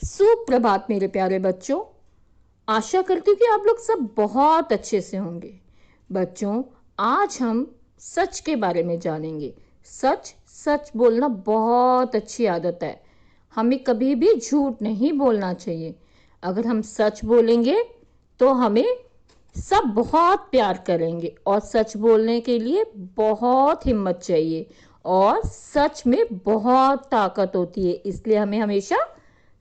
सुप्रभात मेरे प्यारे बच्चों। आशा करती हूँ कि आप लोग सब बहुत अच्छे से होंगे। बच्चों, आज हम सच के बारे में जानेंगे। सच सच बोलना बहुत अच्छी आदत है। हमें कभी भी झूठ नहीं बोलना चाहिए। अगर हम सच बोलेंगे तो हमें सब बहुत प्यार करेंगे, और सच बोलने के लिए बहुत हिम्मत चाहिए, और सच में बहुत ताकत होती है। इसलिए हमें हमेशा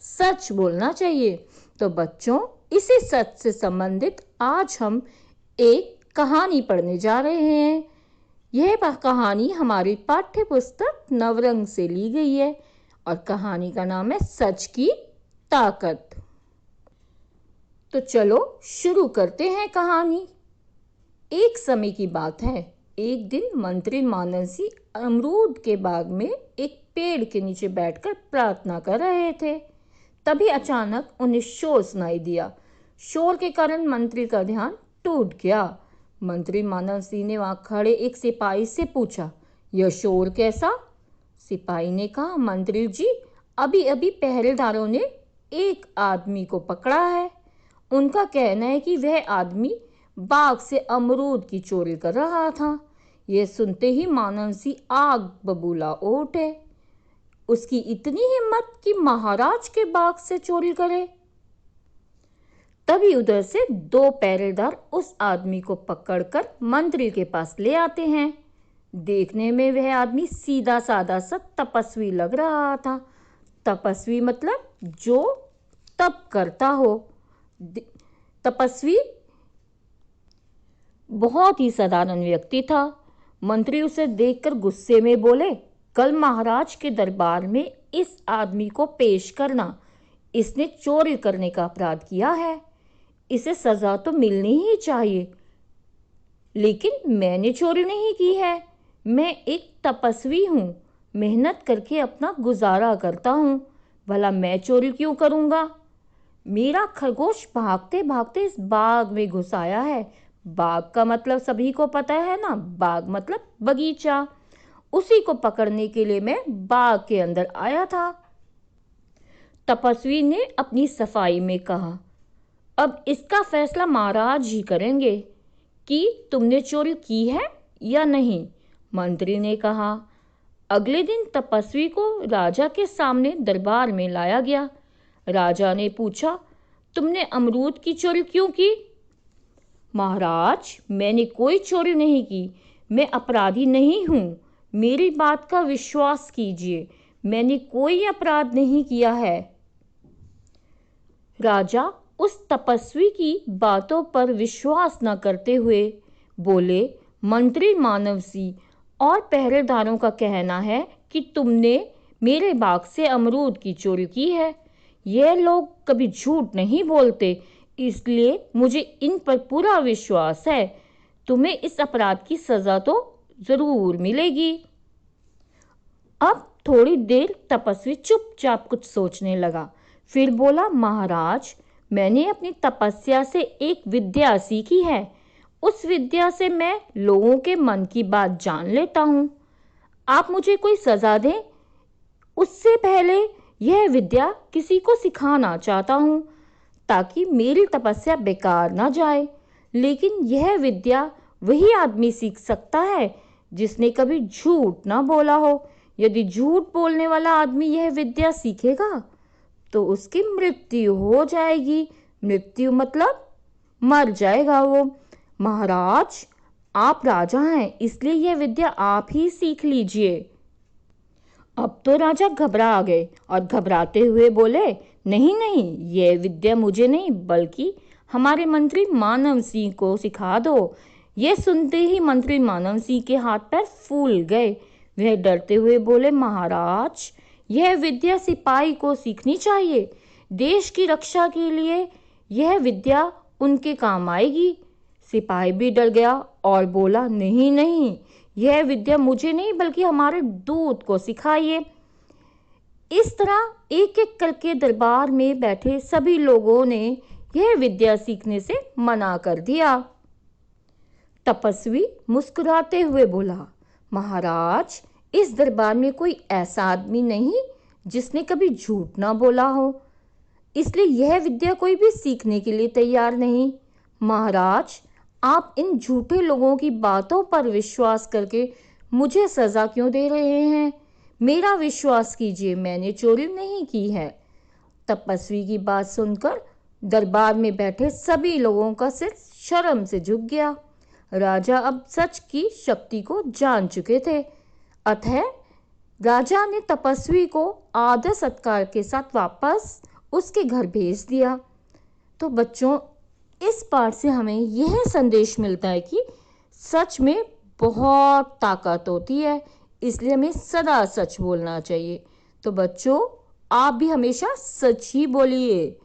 सच बोलना चाहिए। तो बच्चों, इसी सच से संबंधित आज हम एक कहानी पढ़ने जा रहे हैं। यह कहानी हमारी पाठ्य पुस्तक नवरंग से ली गई है, और कहानी का नाम है सच की ताकत। तो चलो शुरू करते हैं कहानी। एक समय की बात है। एक दिन मंत्री मानव सिंह अमरूद के बाग में एक पेड़ के नीचे बैठकर प्रार्थना कर रहे थे। तभी अचानक उन्हें शोर सुनाई दिया। शोर के कारण मंत्री का ध्यान टूट गया। मंत्री मानव सिंह ने वहां खड़े एक सिपाही से पूछा, यह शोर कैसा? सिपाही ने कहा, मंत्री जी, अभी अभी पहरेदारों ने एक आदमी को पकड़ा है। उनका कहना है कि वह आदमी बाग से अमरूद की चोरी कर रहा था। यह सुनते ही मानव सिंह आग बबूला उठे। उसकी इतनी हिम्मत कि महाराज के बाग से चोरी करे। तभी उधर से दो पहरेदार उस आदमी को पकड़कर मंत्री के पास ले आते हैं। देखने में वह आदमी सीधा साधा सा तपस्वी लग रहा था। तपस्वी मतलब जो तप करता हो। तपस्वी बहुत ही साधारण व्यक्ति था। मंत्री उसे देखकर गुस्से में बोले, कल महाराज के दरबार में इस आदमी को पेश करना। इसने चोरी करने का अपराध किया है। इसे सजा तो मिलनी ही चाहिए। लेकिन मैंने चोरी नहीं की है। मैं एक तपस्वी हूँ, मेहनत करके अपना गुजारा करता हूँ। भला मैं चोरी क्यों करूँगा? मेरा खरगोश भागते भागते इस बाग में घुस आया है। बाग का मतलब सभी को पता है ना, बाग मतलब बगीचा। उसी को पकड़ने के लिए मैं बाग के अंदर आया था। तपस्वी ने अपनी सफाई में कहा, अब इसका फैसला महाराज ही करेंगे कि तुमने चोरी की है या नहीं। मंत्री ने कहा। अगले दिन तपस्वी को राजा के सामने दरबार में लाया गया। राजा ने पूछा, तुमने अमरूद की चोरी क्यों की? महाराज, मैंने कोई चोरी नहीं की। मैं अपराधी नहीं हूँ। मेरी बात का विश्वास कीजिए। मैंने कोई अपराध नहीं किया है। राजा उस तपस्वी की बातों पर विश्वास न करते हुए बोले, मंत्री मानव सिंह और पहरेदारों का कहना है कि तुमने मेरे बाग से अमरूद की चोरी की है। यह लोग कभी झूठ नहीं बोलते, इसलिए मुझे इन पर पूरा विश्वास है। तुम्हें इस अपराध की सजा तो जरूर मिलेगी। अब थोड़ी देर तपस्वी चुपचाप कुछ सोचने लगा। फिर बोला, महाराज, मैंने अपनी तपस्या से एक विद्या सीखी है। उस विद्या से मैं लोगों के मन की बात जान लेता हूँ। आप मुझे कोई सजा दें, उससे पहले यह विद्या किसी को सिखाना चाहता हूँ, ताकि मेरी तपस्या बेकार ना जाए। लेकिन यह विद्या वही आदमी सीख सकता है जिसने कभी झूठ ना बोला हो। यदि झूठ बोलने वाला आदमी यह विद्या सीखेगा तो उसकी मृत्यु हो जाएगी। मृत्यु मतलब मर जाएगा वो। महाराज, आप राजा हैं, इसलिए यह विद्या आप ही सीख लीजिए। अब तो राजा घबरा गए और घबराते हुए बोले, नहीं नहीं, यह विद्या मुझे नहीं बल्कि हमारे मंत्री मानव सिंह को सिखा दो। यह सुनते ही मंत्री मानव सिंह के हाथ पैर फूल गए। वह डरते हुए बोले, महाराज, यह विद्या सिपाही को सीखनी चाहिए। देश की रक्षा के लिए यह विद्या उनके काम आएगी। सिपाही भी डर गया और बोला, नहीं नहीं, यह विद्या मुझे नहीं बल्कि हमारे दूत को सिखाइए। इस तरह एक एक करके दरबार में बैठे सभी लोगों ने यह विद्या सीखने से मना कर दिया। तपस्वी मुस्कुराते हुए बोला, महाराज, इस दरबार में कोई ऐसा आदमी नहीं जिसने कभी झूठ ना बोला हो। इसलिए यह विद्या कोई भी सीखने के लिए तैयार नहीं। महाराज, आप इन झूठे लोगों की बातों पर विश्वास करके मुझे सजा क्यों दे रहे हैं? मेरा विश्वास कीजिए, मैंने चोरी नहीं की है। तपस्वी की बात सुनकर दरबार में बैठे सभी लोगों का सिर शर्म से झुक गया। राजा अब सच की शक्ति को जान चुके थे। अतः राजा ने तपस्वी को आदर सत्कार के साथ वापस उसके घर भेज दिया। तो बच्चों, इस पाठ से हमें यह संदेश मिलता है कि सच में बहुत ताकत होती है, इसलिए हमें सदा सच बोलना चाहिए। तो बच्चों, आप भी हमेशा सच ही बोलिए।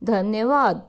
धन्यवाद।